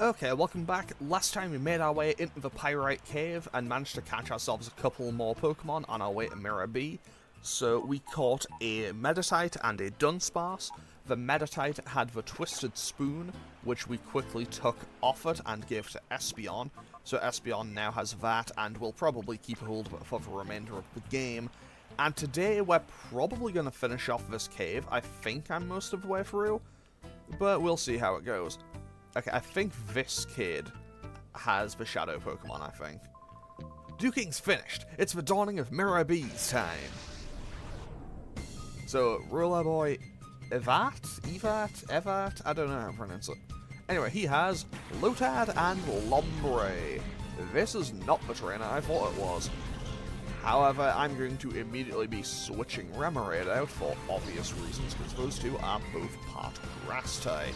Okay, welcome back. Last time we made our way into the Pyrite Cave and managed to catch ourselves a couple more Pokemon on our way to Miror B. So we caught a Meditite and a Dunsparce. The Meditite had the Twisted Spoon, which we quickly took off it and gave to Espeon. So Espeon now has that and will probably keep a hold of it for the remainder of the game. And today we're probably going to finish off this cave. I think I'm most of the way through, but we'll see how it goes. Okay, I think this kid has the Shadow Pokemon, I think. Duking's finished. It's the dawning of Miror B's time. So, Ruler Boy, Evat, I don't know how to pronounce it. Anyway, he has Lotad and Lombre. This is not the trainer I thought it was. However, I'm going to immediately be switching Remoraid out for obvious reasons, because those two are both part Grass type.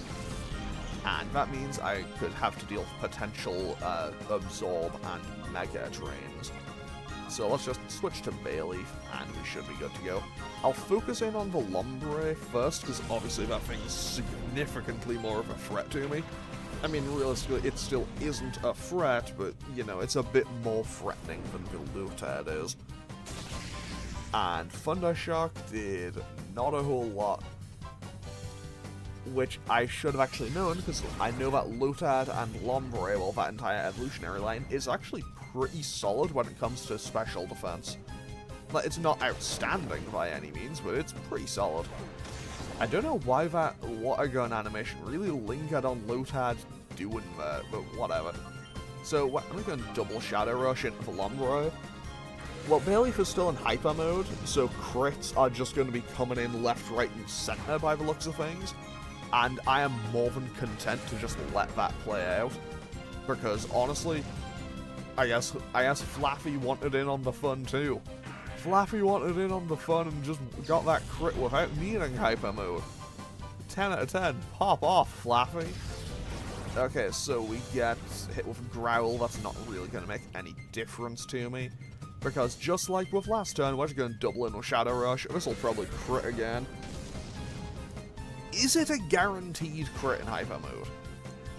And that means I could have to deal with potential Absorb and Mega Drains. So let's just switch to Bayleaf, and we should be good to go. I'll focus in on the Lombre first, because obviously that thing's significantly more of a threat to me. I mean, realistically, it still isn't a threat, but, you know, it's a bit more threatening than the Lotad is. And Thundershock did not a whole lot, which I should have actually known, because I know that Lotad and Lombre, well, that entire evolutionary line, is actually pretty solid when it comes to special defense. Like, it's not outstanding by any means, but it's pretty solid. I don't know why that water gun animation really lingered on Lotad doing that, but whatever. So, I'm going to double Shadow Rush into the Lombre. Well, Bayleaf is still in Hyper Mode, so crits are just going to be coming in left, right, and center by the looks of things. And I am more than content to just let that play out, because honestly, I guess Flaffy wanted in on the fun too. Flaffy wanted in on the fun and just got that crit without needing Hyper Mode. 10 out of 10. Pop off, Flaffy. Okay, so we get hit with a Growl. That's not really going to make any difference to me, because just like with last turn, we're just going to double in with Shadow Rush. This will probably crit again. Is it a guaranteed crit in Hyper Mode?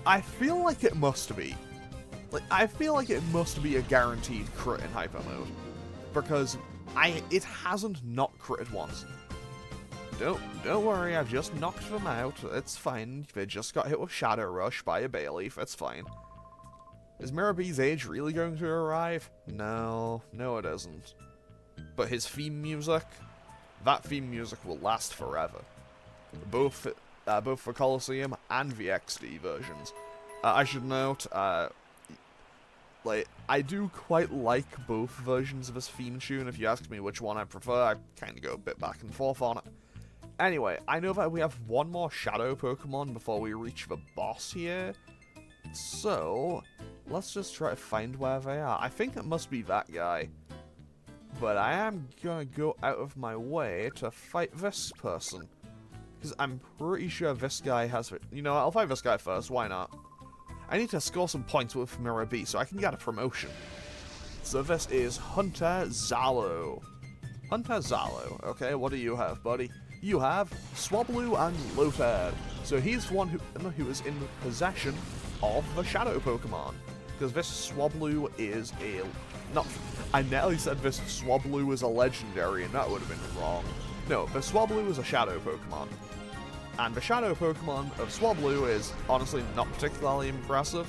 I feel like it must be. I feel like it must be a guaranteed crit in Hyper Mode, because it hasn't not critted once. Don't worry, I've just knocked them out. It's fine. They just got hit with Shadow Rush by a Bayleaf. It's fine. Is Miror B's age really going to arrive? No, it isn't. But his theme music, that theme music will last forever. Both for Colosseum and the XD versions. I should note, I do quite like both versions of this theme tune. If you ask me which one I prefer, I kind of go a bit back and forth on it. Anyway, I know that we have one more Shadow Pokemon before we reach the boss here. So, let's just try to find where they are. I think it must be that guy. But I am gonna go out of my way to fight this person, because I'm pretty sure this guy has it. You know what, I'll fight this guy first, why not? I need to score some points with Miror B so I can get a promotion. So this is Hunter Zalo. Hunter Zalo, okay, what do you have, buddy? You have Swablu and Lotad. So he's the one who is in possession of the Shadow Pokemon. Because this Swablu is a... I nearly said this Swablu is a legendary, and that would have been wrong. No, the Swablu is a Shadow Pokemon. And the Shadow Pokemon of Swablu is honestly not particularly impressive.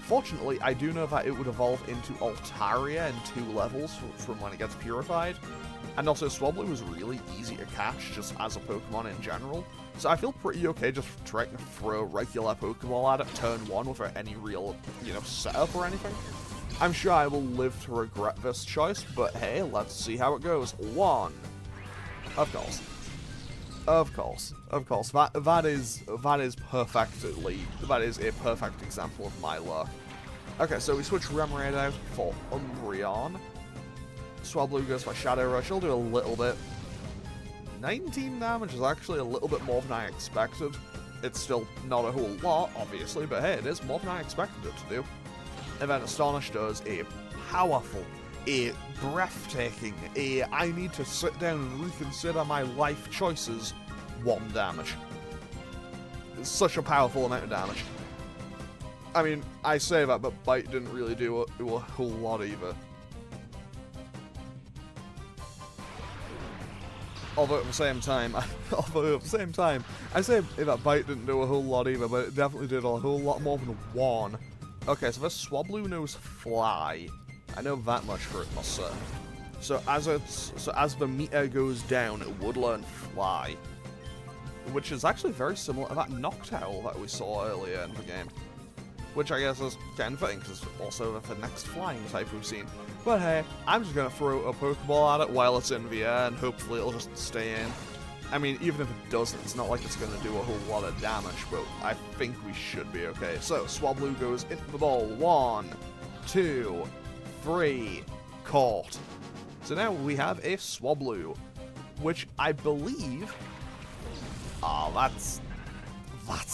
Fortunately, I do know that it would evolve into Altaria in 2 levels from when it gets purified. And also, Swablu is really easy to catch just as a Pokemon in general. So I feel pretty okay just trying to throw a regular Pokeball at it turn 1 without any real, setup or anything. I'm sure I will live to regret this choice, but hey, let's see how it goes. 1. Of course. That is a perfect example of my luck. Okay, so we switch Remoraid out for Umbreon. Swablu goes for Shadow Rush. He'll do a little bit. 19 damage is actually a little bit more than I expected. It's still not a whole lot, obviously, but hey, it is more than I expected it to do. And then Astonish does a powerful, a breathtaking, I need to sit down and reconsider my life choices, 1 damage. It's such a powerful amount of damage. I mean, I say that, but Bite didn't really do a whole lot either. Although at the same time, I say that Bite didn't do a whole lot either, but it definitely did a whole lot more than one. Okay, so this Swablu knows Fly. I know that much for it, must say. So as the meter goes down, it would learn Fly, which is actually very similar to that Noctowl that we saw earlier in the game. Which I guess is kind of fitting, because it's also the next flying type we've seen. But hey, I'm just going to throw a Pokeball at it while it's in the air, and hopefully it'll just stay in. I mean, even if it doesn't, it's not like it's going to do a whole lot of damage, but I think we should be okay. So, Swablu goes into the ball. 1, 2, 3, caught. So now we have a Swablu, which I believe... that's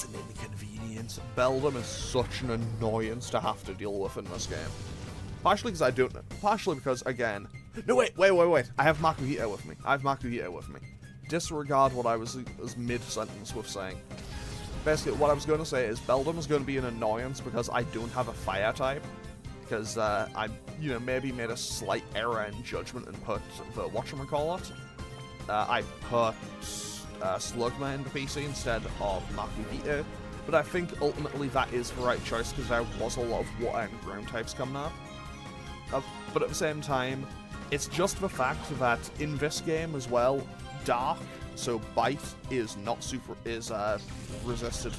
an inconvenience. Beldum is such an annoyance to have to deal with in this game. Partially because I don't know. Partially because, again... No, wait. I have Makuhita with me. Disregard what I was mid-sentence with saying. Basically, what I was going to say is Beldum is going to be an annoyance because I don't have a fire type. Because I, maybe made a slight error in judgment and put the whatchamacallit. I put... Slugma in the PC instead of Makuhita, but I think ultimately that is the right choice because there was a lot of water and ground types coming up. But at the same time, it's just the fact that in this game as well, Dark, so Bite, is resisted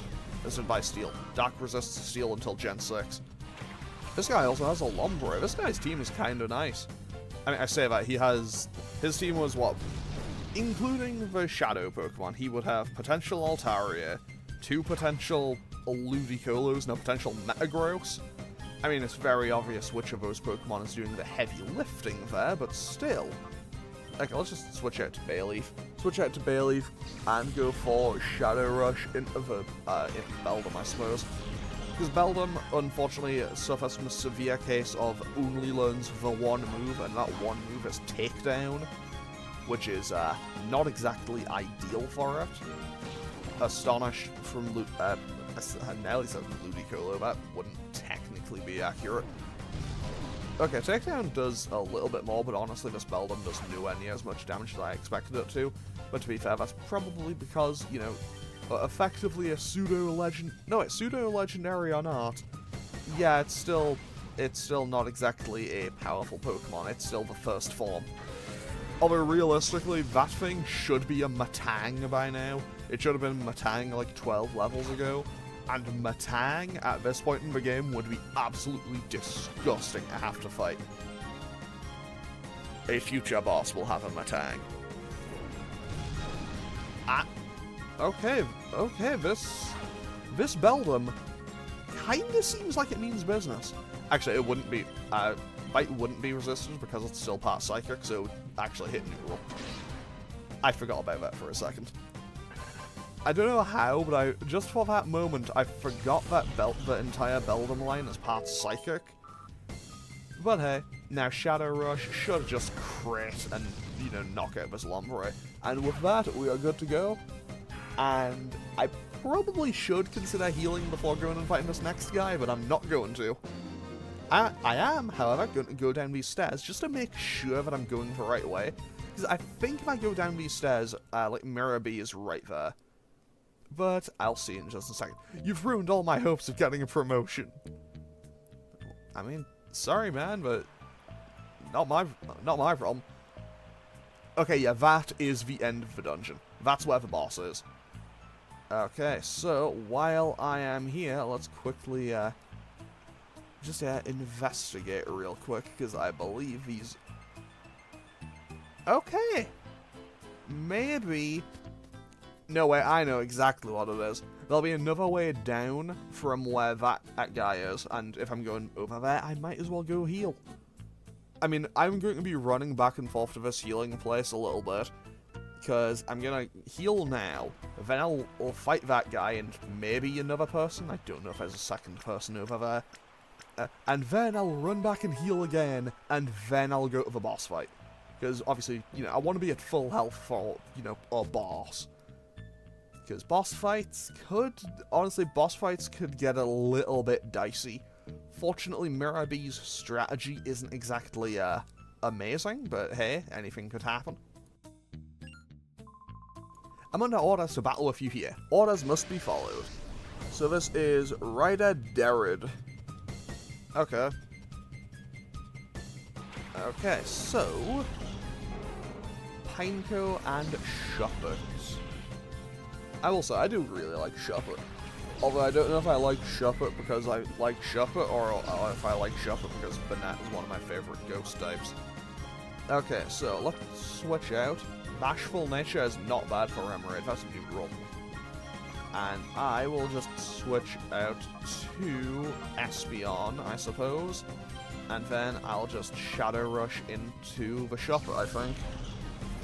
by Steel. Dark resists Steel until Gen 6. This guy also has a Lombre. This guy's team is kind of nice. I mean, I say that, his team was what? Including the Shadow Pokemon, he would have potential Altaria, 2 potential Ludicolos, and a potential Metagross. I mean, it's very obvious which of those Pokemon is doing the heavy lifting there, but still. Okay, let's just switch out to Bayleaf. And go for Shadow Rush into Beldum, I suppose. Because Beldum, unfortunately, suffers from a severe case of only learns the one move, and that one move is Takedown, which is not exactly ideal for it. Astonish from I nearly said Ludicolo, that wouldn't technically be accurate. Okay, Takedown does a little bit more, but honestly this Beldum does nowhere near as much damage as I expected it to. But to be fair, that's probably because, effectively a pseudo-legendary or not, yeah, it's still not exactly a powerful Pokemon, it's still the first form. Although realistically, that thing should be a Matang by now. It should have been Matang like 12 levels ago. And Matang at this point in the game would be absolutely disgusting to have to fight. A future boss will have a Matang. Okay, this Beldum kinda seems like it means business. Actually, it wouldn't be, Bite wouldn't be resisted because it's still part Psychic, so it would actually hit neutral. I forgot about that for a second. I don't know how, but just for that moment, I forgot that the entire Beldum line is part Psychic. But hey, now Shadow Rush should just crit and, knock out this Lombre. And with that, we are good to go. And I probably should consider healing before going and fighting this next guy, but I'm not going to. I am, however, going to go down these stairs just to make sure that I'm going the right way. Because I think if I go down these stairs, Miror B is right there. But I'll see in just a second. You've ruined all my hopes of getting a promotion. I mean, sorry man, but not my problem. Okay, yeah, that is the end of the dungeon. That's where the boss is. Okay, so while I am here, let's quickly just investigate real quick, because I believe these... Okay! Maybe... No way, I know exactly what it is. There'll be another way down from where that guy is, and if I'm going over there, I might as well go heal. I mean, I'm going to be running back and forth to this healing place a little bit, because I'm going to heal now, then I'll fight that guy and maybe another person. I don't know if there's a second person over there. And then I'll run back and heal again, and then I'll go to the boss fight. Because obviously, I want to be at full health for, a boss. Because boss fights could get a little bit dicey. Fortunately, Miror B's strategy isn't exactly amazing, but hey, anything could happen. I'm under orders to battle with you here. Orders must be followed. So this is Ryder Derrid. Okay. Okay, so Pineco and Shuppet. I will say, I do really like Shuppet. Although I don't know if I like Shuppet because I like Shuppet, or if I like Shuppet because Banette is one of my favorite ghost types. Okay, so let's switch out. Bashful Nature is not bad for Remoraid, that's a new rule. And I will just switch out to Espeon, I suppose. And then I'll just Shadow Rush into the Shuppet, I think.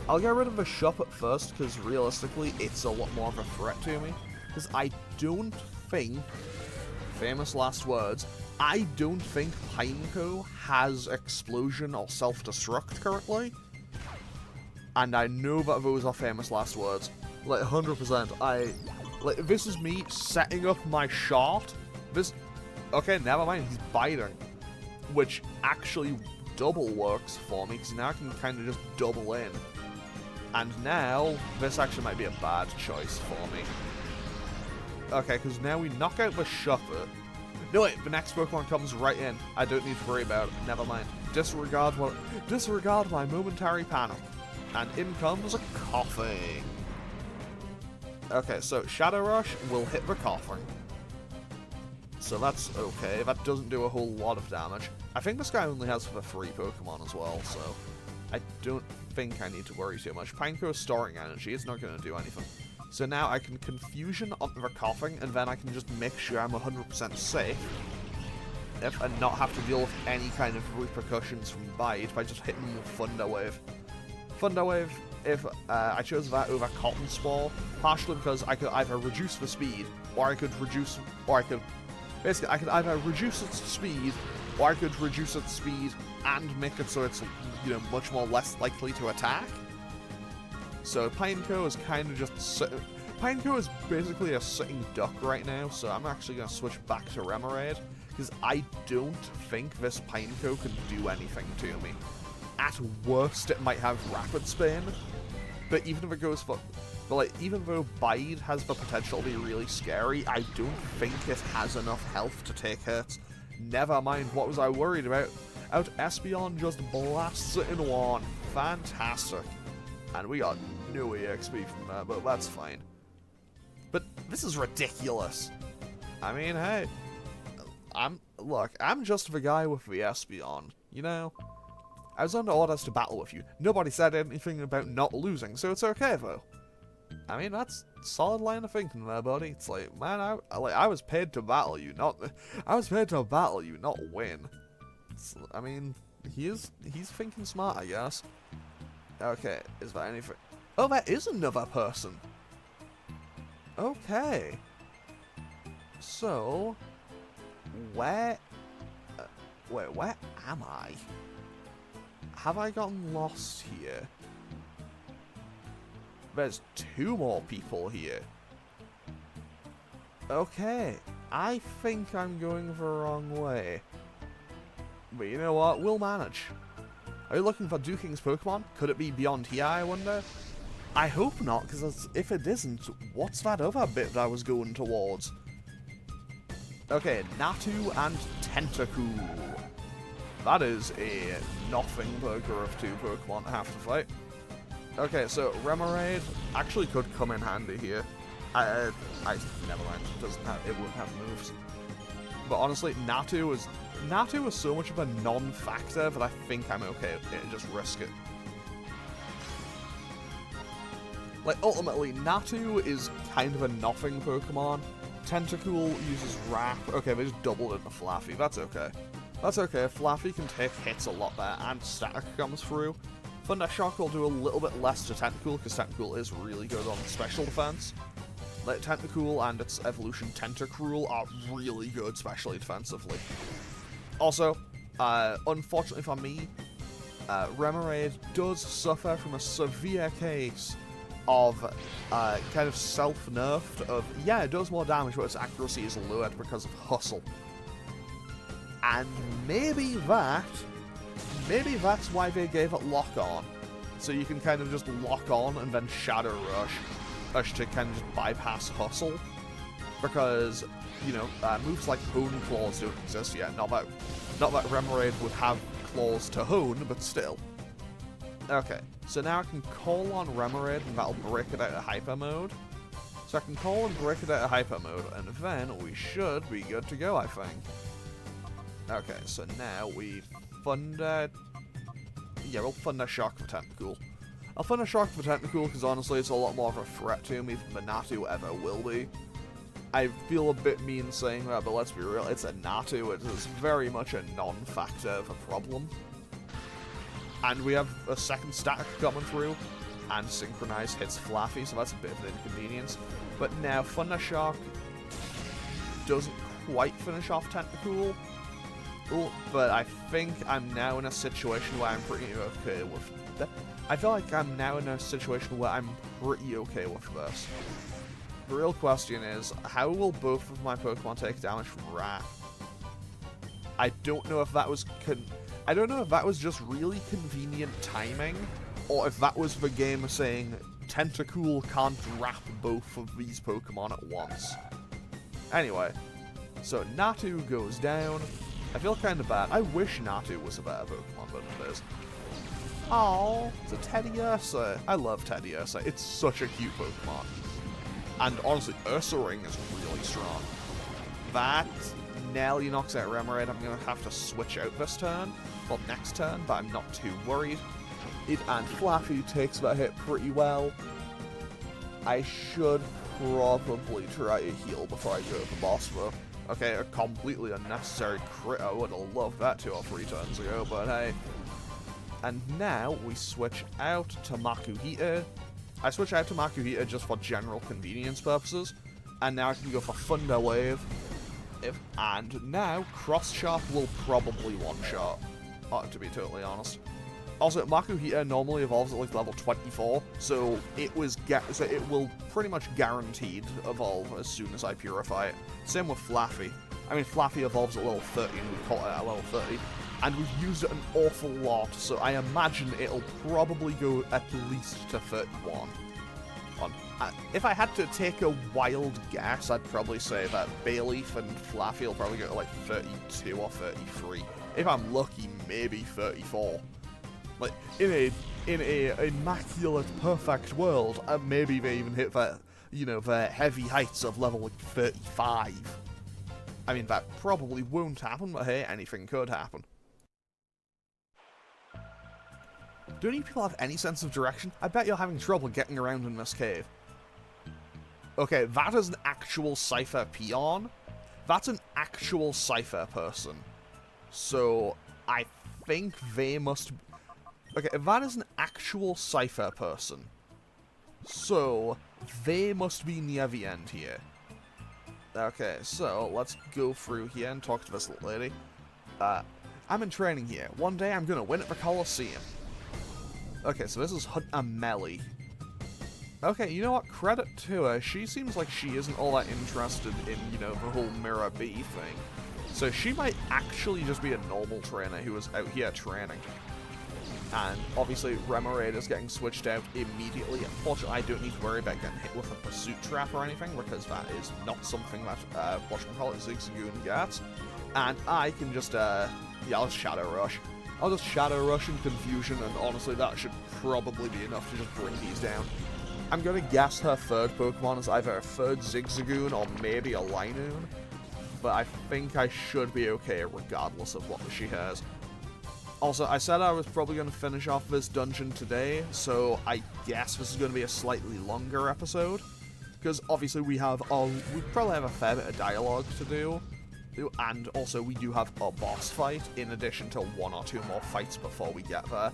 I'll get rid of the Shuppet first, because realistically, it's a lot more of a threat to me. Because I don't think, famous last words, I don't think Pineco has Explosion or Self-Destruct currently. And I know that those are famous last words. Like, 100%. Like, this is me setting up my shot. Okay, never mind, he's biting. Which actually double works for me, because now I can kind of just double in. And now, this actually might be a bad choice for me. Okay, because now we knock out the Shuppet. No wait, the next Pokemon comes right in. I don't need to worry about it. Never mind. Disregard my momentary panic. And in comes a Coughing. Okay, so Shadow Rush will hit the Coughing. So that's okay. That doesn't do a whole lot of damage. I think this guy only has the 3 Pokemon as well, so I don't think I need to worry too much. Pineco is storing energy. It's not going to do anything. So now I can Confusion onto the Coughing, and then I can just make sure I'm 100% safe and not have to deal with any kind of repercussions from Bite by just hitting them with Thunder Wave. Thunder Wave, if I chose that over Cotton Spore, partially because I could either reduce the speed, or I could either reduce its speed, or I could reduce its speed and make it so it's, you know, much more less likely to attack. So Pineco is kind of just Pineco is basically a sitting duck right now, so I'm actually going to switch back to Remoraid, because I don't think this Pineco can do anything to me. At worst, it might have Rapid Spin, but even if it goes for... But like, even though Bide has the potential to be really scary, I don't think it has enough health to take hits. Never mind, what was I worried about? Out Espeon just blasts it in one. Fantastic. And we got no EXP from that, but that's fine. But this is ridiculous. I mean, hey, I'm just the guy with the Espeon, you know? I was under orders to battle with you. Nobody said anything about not losing, so it's okay though. I mean, that's a solid line of thinking there, buddy. It's like, man, I was paid to battle you, not win. I mean, he's thinking smart, I guess. Okay, is there anything? Oh, there is another person. Okay. So, where am I? Have I gotten lost here? There's 2 more people here. Okay, I think I'm going the wrong way. But you know what? We'll manage. Are you looking for Duking's Pokemon? Could it be beyond here, I wonder? I hope not, because if it isn't, what's that other bit that I was going towards? Okay, Natu and Tentacool. That is a nothing burger of 2 Pokemon I have to fight. Okay, so Remoraid actually could come in handy here. Never mind. It wouldn't have moves. But honestly, Natu is so much of a non-factor that I think I'm okay with it. Just risk it. Like, ultimately, Natu is kind of a nothing Pokemon. Tentacool uses Wrap. Okay, they just doubled it to Flaffy. That's okay. That's okay. Flaffy can take hits a lot better, and Static comes through. Thundershock will do a little bit less to Tentacool, because Tentacool is really good on special defense. Like, Tentacool and its evolution Tentacruel are really good, especially defensively. Also, unfortunately for me, Remoraid does suffer from a severe case of kind of self-nerfed of, yeah, it does more damage, but its accuracy is lowered because of Hustle. And maybe that's why they gave it Lock On. So you can kind of just Lock On and then Shadow Rush to kind of just bypass Hustle. Because, you know, moves like Hone and Claws don't exist yet. Not that Remoraid would have claws to hone, but still. Okay, so now I can call on Remoraid and that'll break it out of Hyper Mode. So I can call and break it out of Hyper Mode, and then we should be good to go, I think. Okay, so now we Thunder... Yeah, we'll Thunder Shock for Tentacool. I'll Thunder Shock for Tentacool because honestly it's a lot more of a threat to me than the Natu ever will be. I feel a bit mean saying that, but let's be real, it's a Natu. It is very much a non-factor of a problem. And we have a second stack coming through, and Synchronize hits Flaffy, so that's a bit of an inconvenience. But now Thunder Shock doesn't quite finish off Tentacool, but I think I'm now in a situation where I'm pretty okay with that. I feel like I'm now in a situation where I'm pretty okay with this. The real question is, how will both of my Pokemon take damage from Wrath? I don't know if that was just really convenient timing, or if that was the game saying Tentacool can't wrap both of these Pokemon at once. Anyway, so Natu goes down. I feel kind of bad. I wish Natu was a better Pokemon than it is. Oh, it's a Teddiursa. I love Teddiursa. It's such a cute Pokemon. And honestly, Ursaring is really strong. That nearly knocks out Remoraid. I'm going to have to switch out this turn. Well, next turn, but I'm not too worried. It and Flaffy takes that hit pretty well. I should probably try to heal before I go to the boss, though. Okay, a completely unnecessary crit. I would have loved that 2 or 3 turns ago, but hey. And now we switch out to Makuhita. I switch out to Makuhita just for general convenience purposes. And now I can go for Thunder Wave. And now Cross Sharp will probably one-shot, to be totally honest. Also, Makuhita normally evolves at like level 24, so it will pretty much guaranteed evolve as soon as I purify it. Same with Flaffy. I mean, Flaffy evolves at level 30, and we caught it at level 30, and we've used it an awful lot, so I imagine it'll probably go at least to 31. If I had to take a wild guess, I'd probably say that Bayleaf and Flaffy will probably go to like 32 or 33. If I'm lucky, maybe 34. Like, in a immaculate, perfect world, maybe they even hit that, you know, the heavy heights of level like 35. I mean, that probably won't happen, but hey, anything could happen. Do any people have any sense of direction? I bet you're having trouble getting around in this cave. Okay, that is an actual Cypher peon. That's an actual Cypher person. So, I think they must... Okay, if that is an actual Cypher person, so they must be near the end here. Okay, so let's go through here and talk to this little lady. I'm in training here. One day I'm gonna win at the Colosseum. Okay, so this is Hunter Melly. Okay, you know what? Credit to her. She seems like she isn't all that interested in, you know, the whole Miror B thing. So she might actually just be a normal trainer who is out here training. And obviously Remoraid is getting switched out immediately. Unfortunately, I don't need to worry about getting hit with a pursuit trap or anything, because that is not something that, Zigzagoon gets. And I can just, yeah, I'll just Shadow Rush. I'll just Shadow Rush in Confusion, and honestly, that should probably be enough to just bring these down. I'm gonna guess her third Pokemon is either a third Zigzagoon or maybe a Linoon, but I think I should be okay regardless of what she has. Also, I said I was probably going to finish off this dungeon today, so I guess this is going to be a slightly longer episode, because obviously we probably have a fair bit of dialogue to do, and also we do have a boss fight, in addition to 1 or 2 more fights before we get there.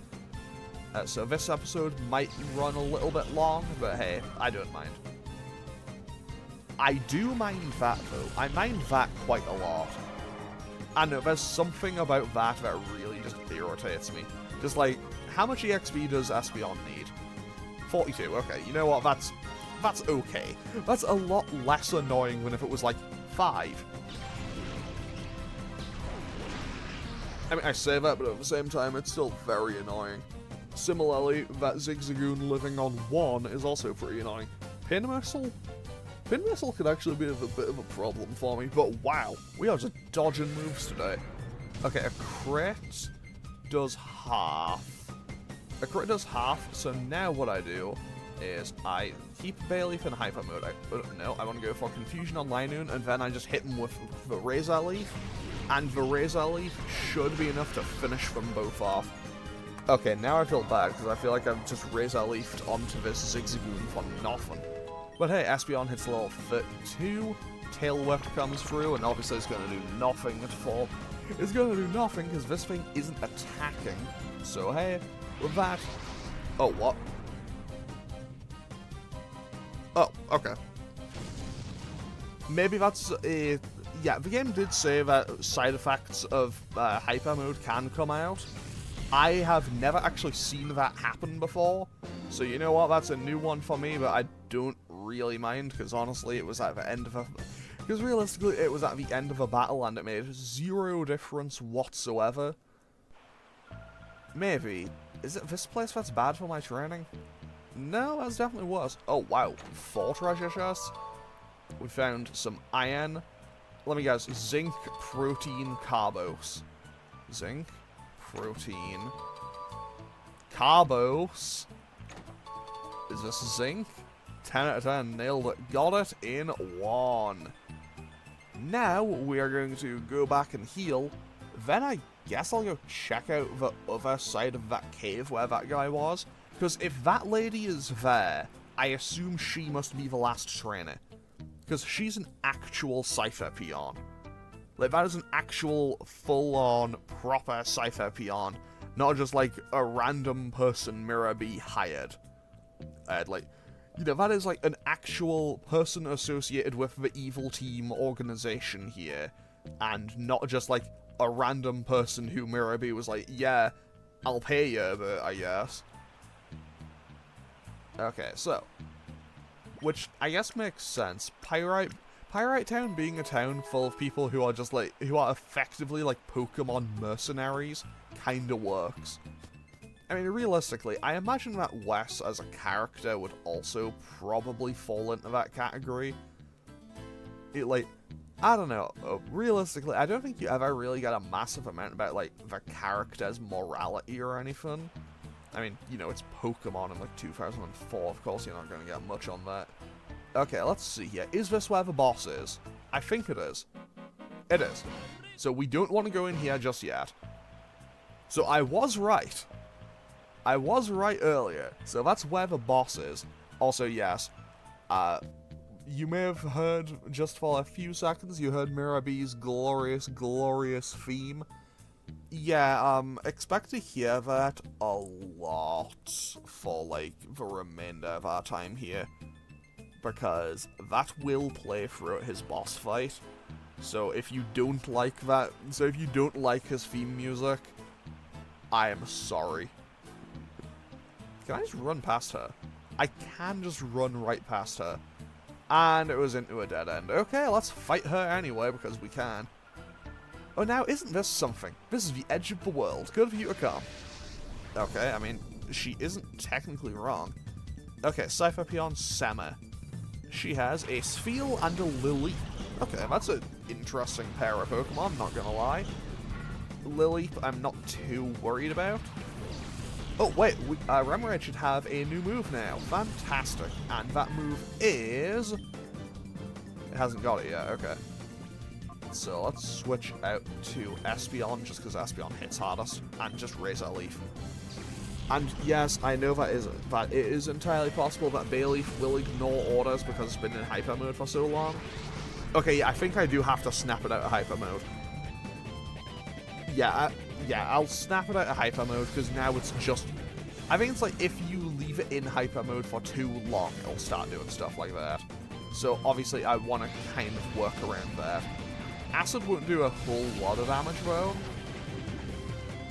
So this episode might run a little bit long, but hey, I don't mind. I do mind that, though. I mind that quite a lot. I know, there's something about that really just irritates me. Just like, how much EXP does Espeon need? 42, okay. You know what, that's okay. That's a lot less annoying than if it was, like, 5. I mean, I say that, but at the same time, it's still very annoying. Similarly, that Zigzagoon living on 1 is also pretty annoying. Pin Missile? Pin Missile could actually be a bit of a problem for me, but wow, we are just dodging moves today. Okay, a crit does half. A crit does half, so now what I do is I keep Bayleaf in Hyper Mode. No, I want to go for Confusion on Linoon, and then I just hit him with the Razor Leaf, and the Razor Leaf should be enough to finish them both off. Okay, now I feel bad, because I feel like I've just Razor Leafed onto this Zigzagoon for nothing. But hey, Espeon hits level 32, Tail Whip comes through, and obviously it's going to do nothing at all. It's going to do nothing, because this thing isn't attacking. So hey, with that... Oh, what? Oh, okay. Maybe that's a... Yeah, the game did say that side effects of Hyper Mode can come out. I have never actually seen that happen before. So you know what, that's a new one for me, but I don't really mind, because honestly, it was at the end of a... Because realistically, it was at the end of a battle, and it made 0 difference whatsoever. Maybe. Is it this place that's bad for my training? No, that's definitely worse. Oh, wow. 4 treasure chests. We found some iron. Let me guess. Zinc, protein, carbos. Zinc, protein, carbos. Is this zinc? 10 out of 10. Nailed it. Got it in 1. Now, we are going to go back and heal. Then I guess I'll go check out the other side of that cave where that guy was. Because if that lady is there, I assume she must be the last trainer. Because she's an actual Cypher peon. Like, that is an actual full-on, proper Cypher peon. Not just, like, a random person Miror B hired. Like, you know, that is, like, an actual person associated with the evil team organization here. And not just, like, a random person who Miror B was like, yeah, I'll pay you, but I guess. Okay, so. Which, I guess makes sense. Pyrite Town being a town full of people who are just, like, who are effectively, like, Pokemon mercenaries, kinda works. I mean, realistically, I imagine that Wes, as a character, would also probably fall into that category. It, like, I don't know. Realistically, I don't think you ever really get a massive amount about, like, the character's morality or anything. I mean, you know, it's Pokemon in, like, 2004. Of course, you're not going to get much on that. Okay, let's see here. Is this where the boss is? I think it is. It is. So we don't want to go in here just yet. So I was right. I was right earlier. So that's where the boss is. Also, yes. You may have heard, just for a few seconds, you heard Miror B's glorious, glorious theme. Yeah, expect to hear that a lot for, like, the remainder of our time here. Because that will play throughout his boss fight. So if you don't like that, so if you don't like his theme music, I am sorry. Can I just run past her? I can just run right past her. And it was into a dead end. Okay, let's fight her anyway, because we can. Oh, now, isn't this something? This is the edge of the world. Good of you to come. Okay, I mean, she isn't technically wrong. Okay, Cypher Peon Sama. She has a Spheal and a Lily. Okay, that's an interesting pair of Pokemon, not gonna lie. Lily, I'm not too worried about. Oh, wait, Remoraid should have a new move now. Fantastic. And that move is... It hasn't got it yet, okay. So let's switch out to Espeon, just because Espeon hits hardest, and just Razor Leaf. And yes, I know that it is entirely possible that Bayleaf will ignore orders because it's been in Hyper Mode for so long. Okay, yeah, I think I do have to snap it out of Hyper Mode. Yeah, I'll snap it out of Hyper Mode, because now it's just... I think it's like, if you leave it in Hyper Mode for too long, it'll start doing stuff like that. So, obviously, I want to kind of work around that. Acid won't do a whole lot of damage, though.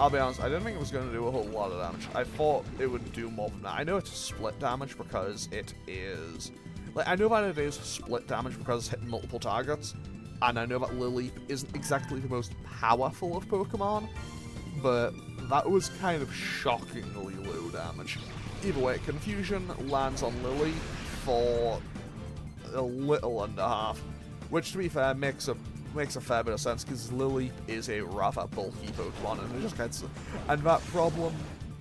I'll be honest, I didn't think it was going to do a whole lot of damage. I thought it would do more than that. I know it's split damage because it is... Like, I know that it is split damage because it's hitting multiple targets, and I know that Lily isn't exactly the most powerful of Pokemon, but that was kind of shockingly low damage. Either way, Confusion lands on Lily for a little under half, which, to be fair, makes a fair bit of sense, because Lily is a rather bulky Pokemon, and it just gets... And that problem,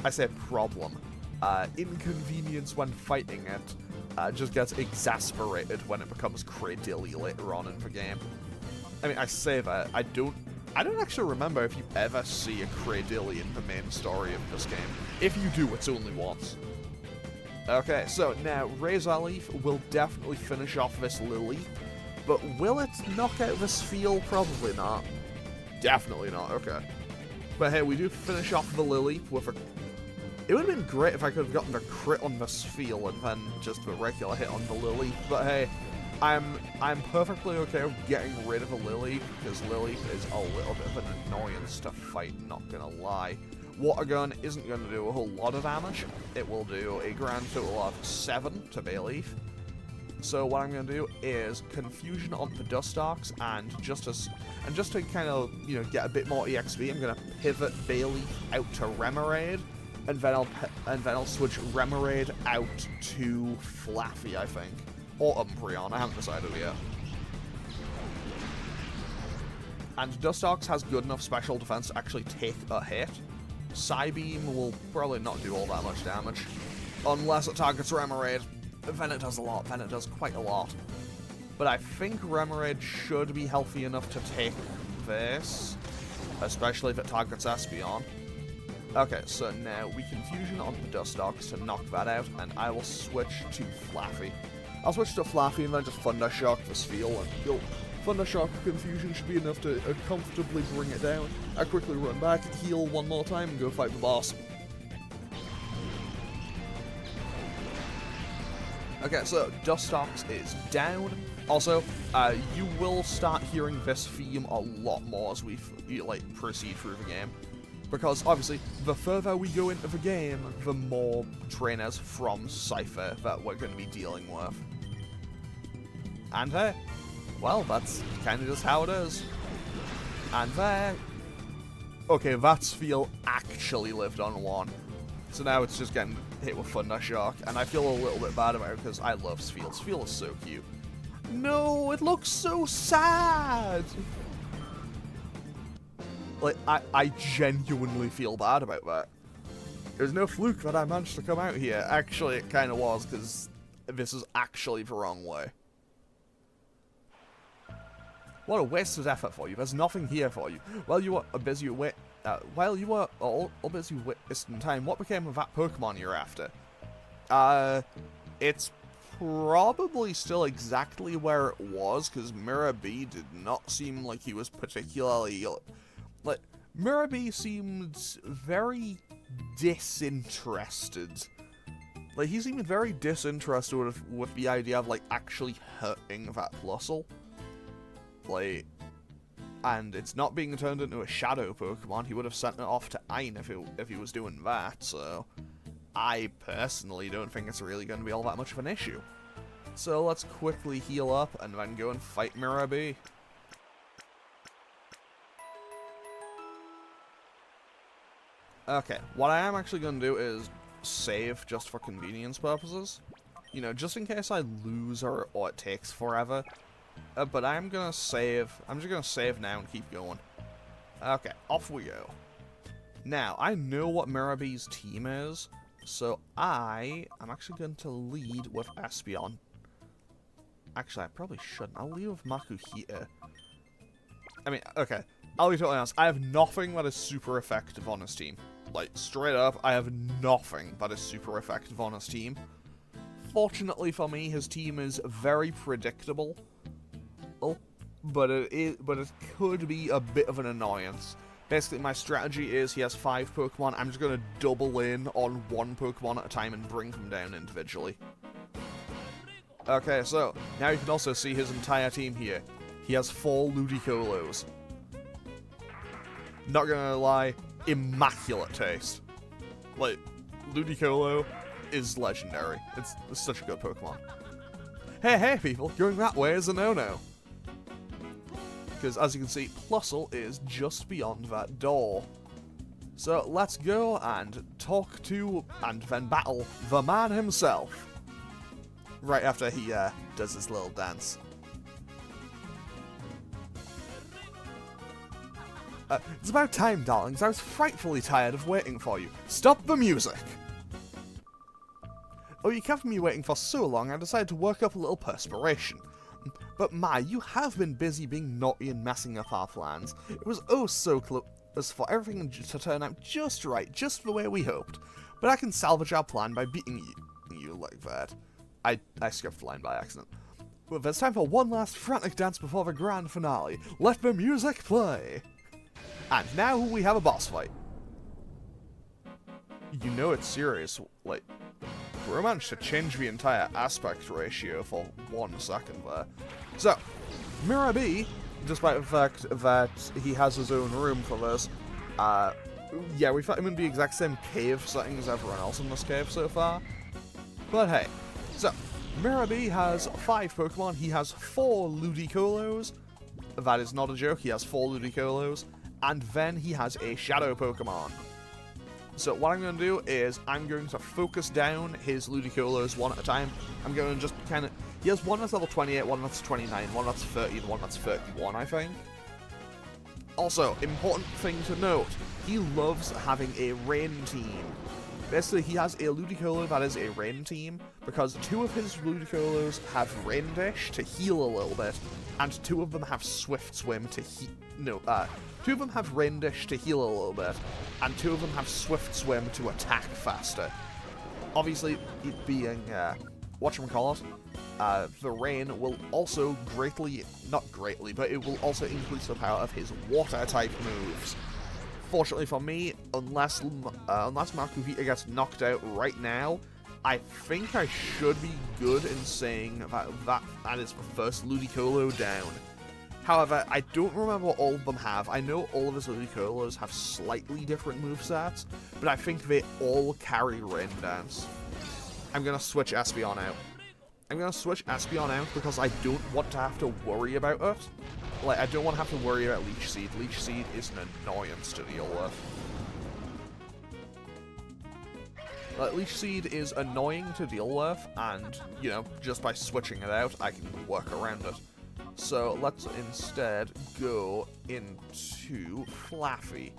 I say problem, inconvenience when fighting it, just gets exasperated when it becomes Cradilly later on in the game. I mean, I say that, I don't actually remember if you ever see a Cradilly in the main story of this game. If you do, it's only once. Okay, so now Razor Leaf will definitely finish off this Lily, but will it knock out this Spheal? Probably not. Definitely not, okay. But hey, we do finish off the Lily with a... It would have been great if I could have gotten the crit on the Spheal and then just a regular hit on the Lily, but hey, I'm perfectly okay with getting rid of a Lily, because Lily is a little bit of an annoyance to fight, not gonna lie. Water Gun isn't going to do a whole lot of damage. It will do a grand total of 7 to Bayleaf. So what I'm going to do is Confusion on the Dustox, and just to kind of, you know, get a bit more EXP, I'm going to pivot Bayleaf out to Remoraid, and then I'll switch Remoraid out to Flaffy, I think, or Umbreon. I haven't decided yet. And Dustox has good enough special defense to actually take a hit. Psybeam will probably not do all that much damage, unless it targets Remoraid. Then it does a lot, then it does quite a lot. But I think Remoraid should be healthy enough to take this, especially if it targets Espeon. Okay, so now we Confusion on the Dustox to knock that out, and I will switch to Flaffy. I'll switch to Flaffy and then just Thundershock the Spheal, and Thundershock Confusion should be enough to comfortably bring it down. I quickly run back, heal one more time, and go fight the boss. Okay, so Dustox is down. Also, you will start hearing this theme a lot more as we proceed through the game, because obviously, the further we go into the game, the more trainers from Cypher that we're going to be dealing with. And hey, well, that's kind of just how it is. And there... Okay, that Spheal actually lived on 1. So now it's just getting hit with Thundershock, and I feel a little bit bad about it because I love Spheal. Spheal is so cute. No, it looks so sad! Like, I genuinely feel bad about that. There's no fluke that I managed to come out here. Actually, it kind of was, because this is actually the wrong way. What a wasted effort for you. There's nothing here for you. While you were busy all busy wasting time, what became of that Pokemon you're after? It's probably still exactly where it was, because Miror B did not seem like he was particularly... Like, Miror B seemed very disinterested. Like, he seemed very disinterested with the idea of, like, actually hurting that Plusle. Like, and it's not being turned into a shadow Pokemon. He would have sent it off to Ein if he was doing that, so I personally don't think it's really going to be all that much of an issue. So let's quickly heal up and then go and fight Miror B. Okay, what I am actually going to do is save just for convenience purposes. You know, just in case I lose or it takes forever. But I'm gonna save. I'm just gonna save now and keep going. Okay, off we go. Now, I know what Miror B's team is, so I'm actually going to lead with Espeon. Actually, I probably shouldn't. I'll lead with Makuhita. I mean, okay, I'll be totally honest. I have nothing that is super effective on his team. Like, straight up, I have nothing that is super effective on his team. Fortunately for me, his team is very predictable. But it could be a bit of an annoyance. Basically, my strategy is he has 5 Pokemon. I'm just going to double in on 1 Pokemon at a time and bring them down individually. Okay, so now you can also see his entire team here. He has 4 Ludicolos. Not gonna lie, immaculate taste. Like, Ludicolo is legendary. It's such a good Pokemon. Hey, people, going that way is a no-no. Because, as you can see, Plusle is just beyond that door. So, let's go and talk to, and then battle, the man himself. Right after he, does his little dance. It's about time, darlings. I was frightfully tired of waiting for you. Stop the music! Oh, you kept me waiting for so long, I decided to work up a little perspiration. But my, you have been busy being naughty and messing up our plans. It was oh so close for everything to turn out just right, just the way we hoped. But I can salvage our plan by beating you like that. I skipped the line by accident. Well, there's time for one last frantic dance before the grand finale. Let the music play! And now we have a boss fight. You know it's serious, like... We managed to change the entire aspect ratio for 1 second there. So, Miror B, despite the fact that he has his own room for this, yeah, we found him in the exact same cave setting as everyone else in this cave so far. But hey, so, Miror B has 5 Pokemon, he has 4 Ludicolos, that is not a joke, he has 4 Ludicolos, and then he has a Shadow Pokemon. So what I'm going to do is I'm going to focus down his Ludicolos one at a time. I'm going to just kind of... He has one that's level 28, one that's 29, one that's 30, and one that's 31, I think. Also, important thing to note, he loves having a rain team. Basically, he has a Ludicolo that is a rain team, because 2 of his Ludicolos have Rain Dish to heal a little bit, and 2 of them have Swift Swim to two of them have Rain Dish to heal a little bit, and 2 of them have Swift Swim to attack faster. Obviously, it being, whatchamacallit, the rain will also not greatly, but it will also increase the power of his water-type moves. Fortunately for me, unless Makuvita gets knocked out right now, I think I should be good in saying that is the first Ludicolo down. However, I don't remember what all of them have. I know all of his Ludicolos have slightly different movesets, but I think they all carry Rain Dance. I'm going to switch Espeon out. I'm going to switch Espeon out because I don't want to have to worry about it. Like, I don't want to have to worry about Leech Seed. Leech Seed is an annoyance to deal with. Like, Leech Seed is annoying to deal with, and, you know, just by switching it out, I can work around it. So, let's instead go into Flaffy.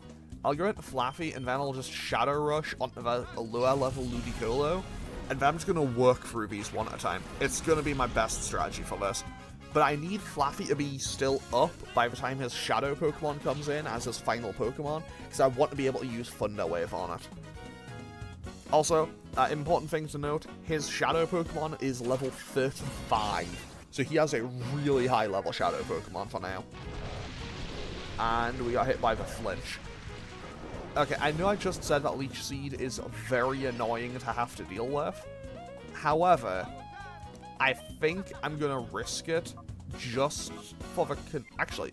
I'll go into Flaffy, and then I'll just Shadow Rush onto the lower level Ludicolo, and then I'm just going to work through these one at a time. It's going to be my best strategy for this. But I need Flaffy to be still up by the time his Shadow Pokemon comes in as his final Pokemon, because I want to be able to use Thunder Wave on it. Also, important thing to note, his Shadow Pokemon is level 35, so he has a really high level Shadow Pokemon for now. And we got hit by the Flinch. Okay, I know I just said that Leech Seed is very annoying to have to deal with. However, I think I'm gonna risk it just for the actually,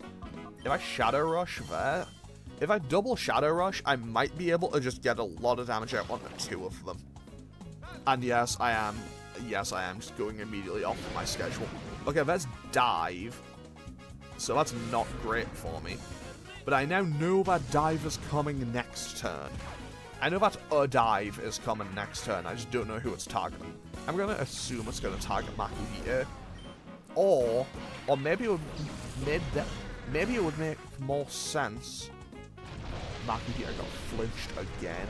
if I Shadow Rush there, if I double Shadow Rush, I might be able to just get a lot of damage out onto 2 of them. And yes, I am just going immediately off of my schedule. Okay, there's Dive, so that's not great for me. But I now know that Dive is coming next turn. I know that a Dive is coming next turn, I just don't know who it's targeting. I'm going to assume it's going to target Makuvita. Or maybe it would make more sense Makuvita got flinched again,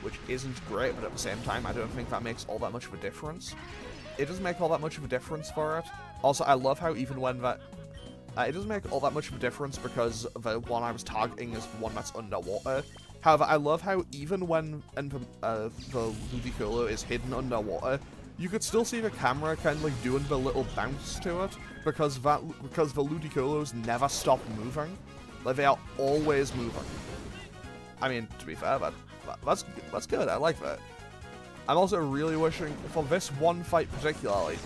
which isn't great, but at the same time, I don't think that makes all that much of a difference. It doesn't make all that much of a difference for it. Also, I love how even when that... it doesn't make all that much of a difference because the one I was targeting is the one that's underwater. However, I love how even when the Ludicolo is hidden underwater, you could still see the camera kind of like doing the little bounce to it because the Ludicolos never stop moving. Like, they are always moving. I mean, to be fair, that's good. I like that. I'm also really wishing for this one fight particularly.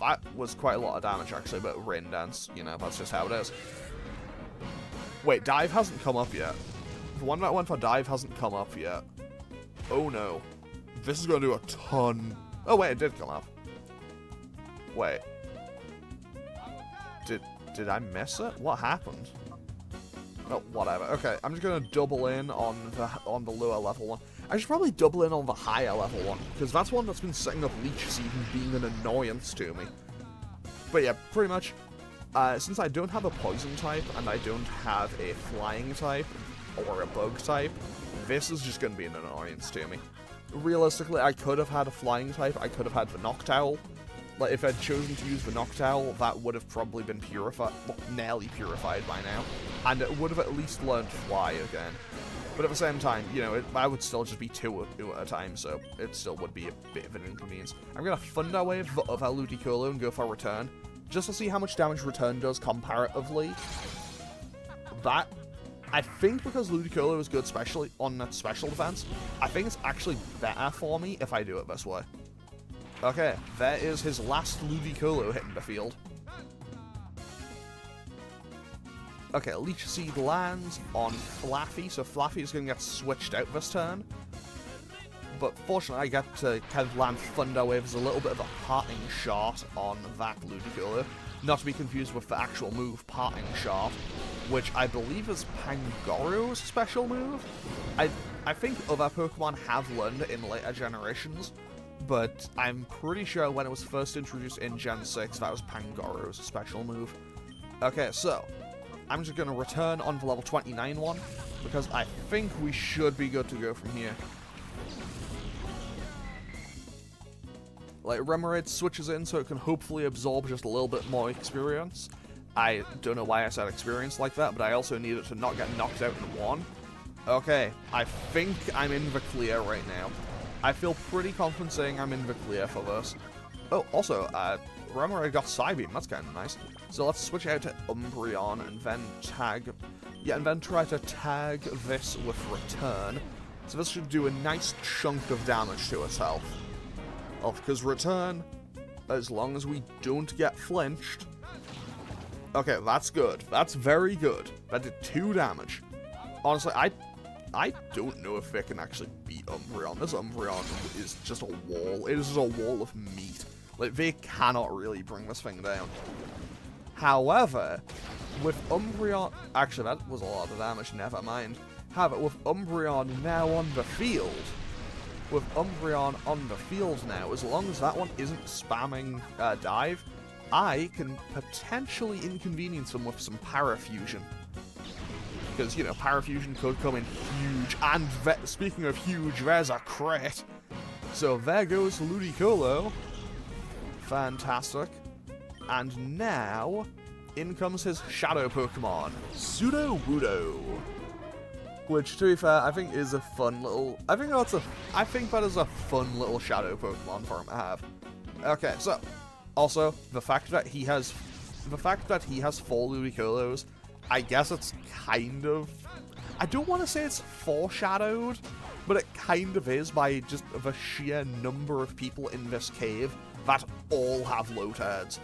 That was quite a lot of damage actually, but Rain Dance, you know, that's just how it is. Wait, Dive hasn't come up yet. The one that went for dive hasn't come up yet. Oh no. This is going to do a ton. Oh wait, it did come up. Wait. Did I miss it? What happened? Oh, whatever. Okay, I'm just gonna double in on the lower level one. I should probably double in on the higher level one, because that's one that's been setting up Leech Seed and being an annoyance to me. But yeah, pretty much, since I don't have a poison type, and I don't have a flying type, or a bug type, this is just gonna be an annoyance to me. Realistically, I could have had a flying type, I could have had the Noctowl. Like, if I'd chosen to use the Noctowl, that would have probably been purified, well, nearly purified by now, and it would have at least learned Fly again. But at the same time, you know, I would still just be two at a time, so it still would be a bit of an inconvenience. I'm going to Thunder Wave the other Ludicolo and go for Return, just to see how much damage Return does comparatively. That, I think because Ludicolo is good especially on that special defense, I think it's actually better for me if I do it this way. Okay, there is his last Ludicolo hitting the field. Okay, Leech Seed lands on Flaffy, so Flaffy is going to get switched out this turn. But fortunately, I get to kind of land Thunder Wave as a little bit of a parting shot on that Ludicolo. Not to be confused with the actual move, Parting Shot, which I believe is Pangoro's special move. I think other Pokemon have learned it in later generations, but I'm pretty sure when it was first introduced in Gen 6, that was Pangoro's special move. Okay, so I'm just going to return on the level 29 one, because I think we should be good to go from here. Like, Remoraid switches in so it can hopefully absorb just a little bit more experience. I don't know why I said experience like that, but I also need it to not get knocked out in one. Okay, I think I'm in the clear right now. I feel pretty confident saying I'm in the clear for this. Oh, also, Remoraid got Psybeam, that's kind of nice. So let's switch out to Umbreon and then tag... Yeah, and then try to tag this with Return. So this should do a nice chunk of damage to itself. Oh, because Return, as long as we don't get flinched... Okay, that's good. That's very good. That did 2 damage. Honestly, I don't know if they can actually beat Umbreon. This Umbreon is just a wall. It is just a wall of meat. Like, they cannot really bring this thing down. However, with Umbreon... Actually, that was a lot of damage, never mind. However, with Umbreon now on the field... With Umbreon on the field now, as long as that one isn't spamming Dive, I can potentially inconvenience them with some Parafusion. Because, you know, Parafusion could come in huge, and speaking of huge, there's a crit. So there goes Ludicolo. Fantastic. And now, in comes his shadow Pokemon, Sudowoodo. Which, to be fair, I think is a fun little... I think that is a fun little shadow Pokemon for him to have. Okay, so, also, the fact that he has 4 Ludicolos, I guess it's kind of... I don't want to say it's foreshadowed, but it kind of is by just the sheer number of people in this cave that all have Lotards.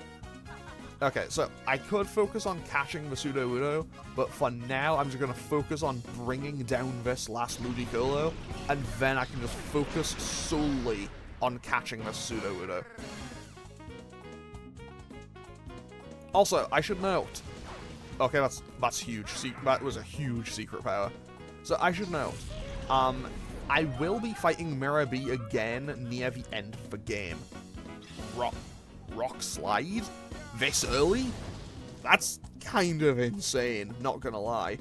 Okay, so I could focus on catching the Sudowoodo, but for now I'm just going to focus on bringing down this last Ludicolo, and then I can just focus solely on catching this Sudowoodo. Also, I should note... Okay, that's huge. That was a huge secret power. So I should note, I will be fighting Miror B again near the end of the game. Rock Slide? This early? That's kind of insane, not gonna lie.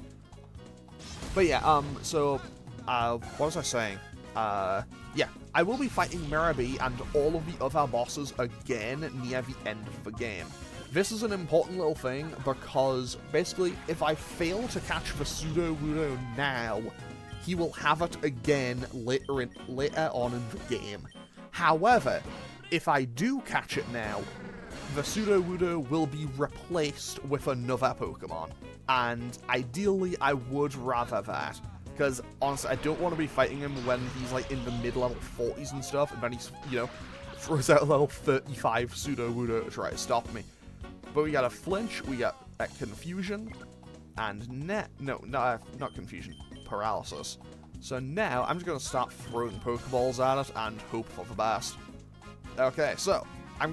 But yeah, what was I saying? Yeah, I will be fighting Miror B and all of the other bosses again near the end of the game. This is an important little thing, because basically, if I fail to catch the Sudowoodo now, he will have it again later on in the game. However, if I do catch it now, the Sudowoodo will be replaced with another Pokemon. And ideally, I would rather that. Because, honestly, I don't want to be fighting him when he's, like, in the mid-level 40s and stuff, and then he's, you know, throws out a level 35 Sudowoodo to try to stop me. But we got a Flinch, we got a Confusion, and not Confusion. paralysis. So now, I'm just going to start throwing Pokeballs at it and hope for the best. Okay, so,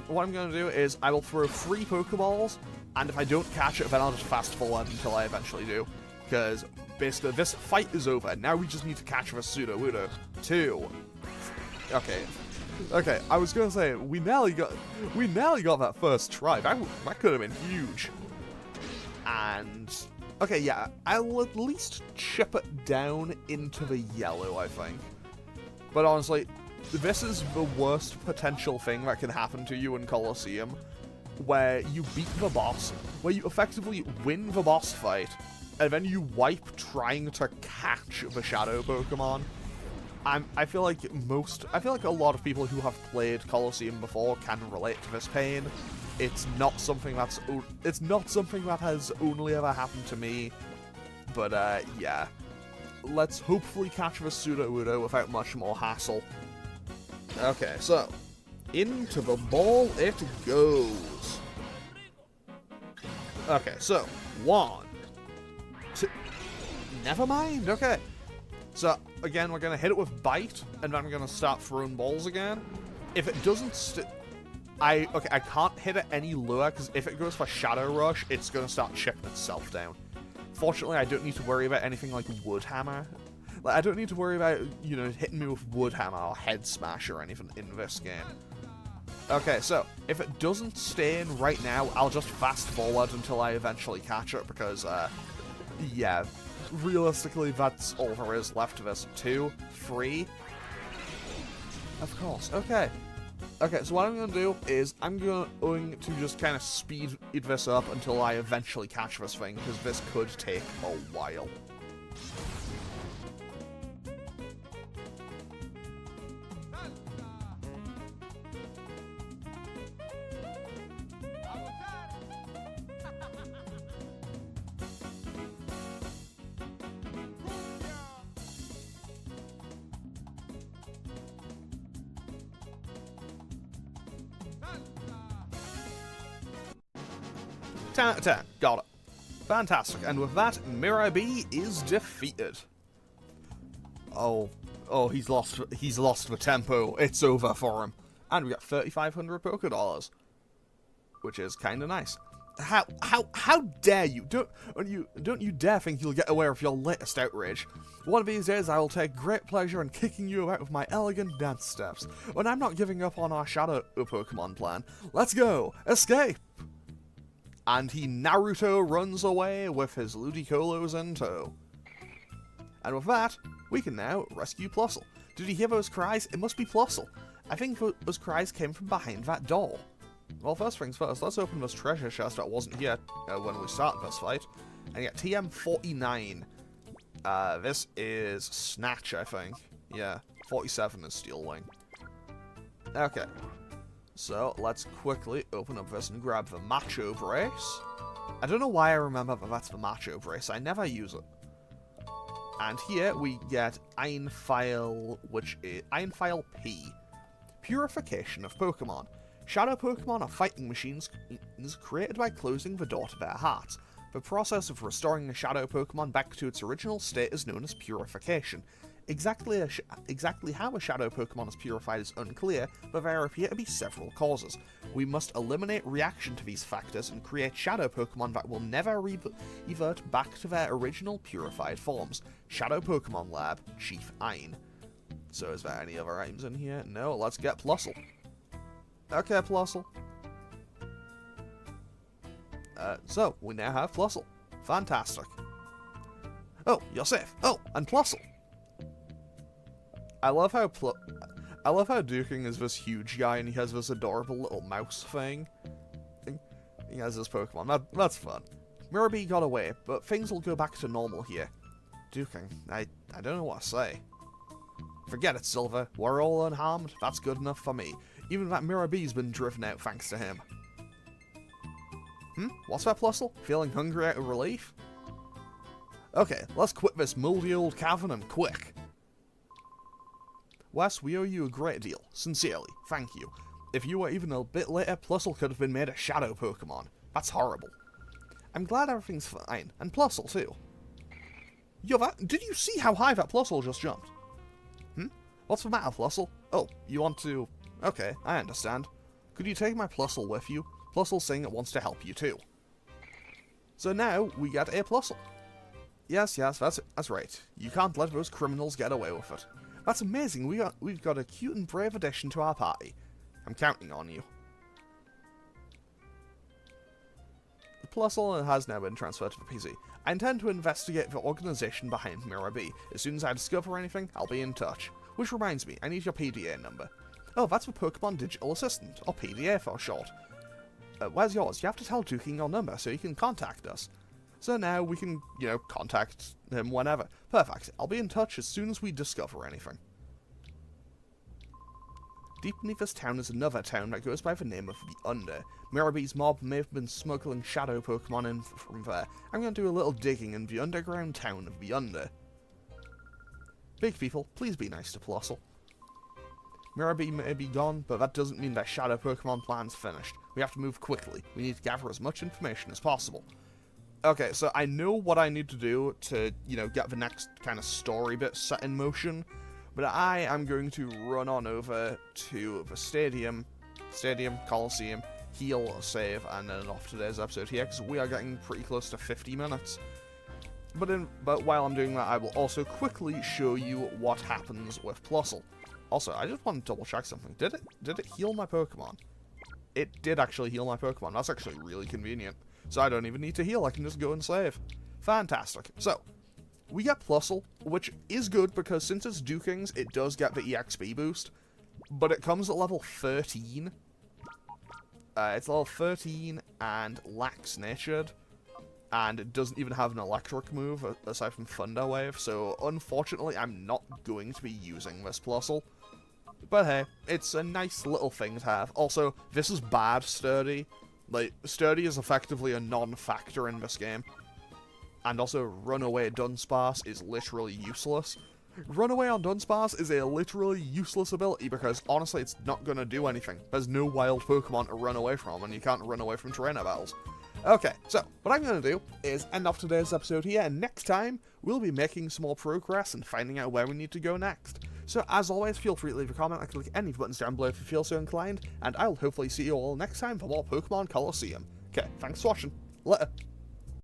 what I'm going to do is, I will throw 3 Pokeballs, and if I don't catch it, then I'll just fast forward until I eventually do. Because, basically, this fight is over. Now we just need to catch the Sudowoodo. 2. Okay, I was going to say, we nearly got that first try. That could have been huge. And... okay, yeah, I'll at least chip it down into the yellow, I think. But honestly, this is the worst potential thing that can happen to you in Colosseum, where you beat the boss, where you effectively win the boss fight, and then you wipe trying to catch the shadow Pokemon. I feel like a lot of people who have played Colosseum before can relate to this pain. It's not something that has only ever happened to me, but yeah. Let's hopefully catch the Sudowoodo without much more hassle. Okay, so into the ball it goes. Okay, so 1, 2. Never mind. Okay, so again we're gonna hit it with Bite, and then we're gonna start throwing balls again. If it doesn't I can't hit it any lower, because if it goes for Shadow Rush, it's going to start chipping itself down. Fortunately, I don't need to worry about anything like Wood Hammer. Like, I don't need to worry about, you know, hitting me with Wood Hammer or Head Smash or anything in this game. Okay, so, if it doesn't stay in right now, I'll just fast forward until I eventually catch it, because, yeah, realistically, that's all there is left of this. 2, 3. Of course, okay. Okay, so what I'm going to do is I'm going to just kind of speed this up until I eventually catch this thing, because this could take a while. Got it. Fantastic. And with that, Miror B is defeated. Oh, he's lost the tempo. It's over for him. And we got 3,500 Pokedollars, which is kind of nice. How dare you? Don't you dare think you'll get away with your latest outrage. One of these days I will take great pleasure in kicking you out with my elegant dance steps. When I'm not giving up on our Shadow Pokemon plan. Let's go! Escape! And he Naruto runs away with his Ludicolos in tow. And with that, we can now rescue Plusle. Did you hear those cries? It must be Plusle. I think those cries came from behind that door. Well, first things first, let's open this treasure chest that wasn't here when we started this fight. And get TM49. This is Snatch, I think. Yeah, 47 is Steel Wing. Okay. So, let's quickly open up this and grab the Macho Brace. I don't know why I remember that that's the Macho Brace. I never use it. And here we get Ironfile, which is Ironfile P. Purification of Pokemon. Shadow Pokemon are fighting machines created by closing the door to their hearts. The process of restoring a Shadow Pokemon back to its original state is known as purification. Exactly how a Shadow Pokemon is purified is unclear, but there appear to be several causes. We must eliminate reaction to these factors and create Shadow Pokemon that will never revert back to their original purified forms. Shadow Pokemon Lab, Chief Ein. So is there any other items in here? No, let's get Plusle. Okay, Plusle. So, we now have Plusle. Fantastic. Oh, you're safe. Oh, and Plusle. I love how Duking is this huge guy and he has this adorable little mouse thing. He has this Pokemon. That's fun. Miror B got away, but things will go back to normal here. Duking, I don't know what to say. Forget it, Silver. We're all unharmed. That's good enough for me. Even that Miror B's been driven out thanks to him. What's that, Plusle? Feeling hungry out of relief? Okay, let's quit this moldy old cavern and quick. Wes, we owe you a great deal. Sincerely, thank you. If you were even a bit later, Plusle could have been made a Shadow Pokemon. That's horrible. I'm glad everything's fine, and Plusle too. Did you see how high that Plusle just jumped? What's the matter, Plusle? Oh, you want to... Okay, I understand. Could you take my Plusle with you? Plusle's saying it wants to help you too. So now, we get a Plusle. Yes, that's right. You can't let those criminals get away with it. That's amazing, we've got a cute and brave addition to our party. I'm counting on you. The Plusle has now been transferred to the PC. I intend to investigate the organisation behind Miror B. As soon as I discover anything, I'll be in touch. Which reminds me, I need your PDA number. Oh, that's the Pokemon Digital Assistant, or PDA for short. Where's yours? You have to tell Dookie your number so he can contact us. So now we can, contact him whenever. Perfect. I'll be in touch as soon as we discover anything. Deep beneath this town is another town that goes by the name of the Under. Miror B's mob may have been smuggling shadow Pokemon in from there. I'm going to do a little digging in the underground town of the Under. Big people, please be nice to Plusle. Miror B may be gone, but that doesn't mean that shadow Pokemon plan's finished. We have to move quickly. We need to gather as much information as possible. Okay, so I know what I need to do to, get the next kind of story bit set in motion, but I am going to run on over to the Stadium, Colosseum, heal, save, and then off today's episode here, because we are getting pretty close to 50 minutes. But while I'm doing that, I will also quickly show you what happens with Plusle. Also, I just want to double check something. Did it heal my Pokemon? It did actually heal my Pokemon. That's actually really convenient. So I don't even need to heal. I can just go and save. Fantastic. So, we get Plusle, which is good because since it's Dukings, it does get the EXP boost. But it comes at level 13. It's level 13 and lacks natured. And it doesn't even have an electric move aside from Thunder Wave. So, unfortunately, I'm not going to be using this Plusle. But hey, it's a nice little thing to have. Also, this is bad Sturdy. Like, Sturdy is effectively a non-factor in this game. And also, Runaway Dunsparce is literally useless. Runaway on Dunsparce is a literally useless ability because, honestly, it's not going to do anything. There's no wild Pokemon to run away from, and you can't run away from trainer battles. Okay, so, what I'm going to do is end off today's episode here, and next time, we'll be making some more progress and finding out where we need to go next. So, as always, feel free to leave a comment and click any of the buttons down below if you feel so inclined, and I'll hopefully see you all next time for more Pokemon Colosseum. Okay, thanks for watching. Later.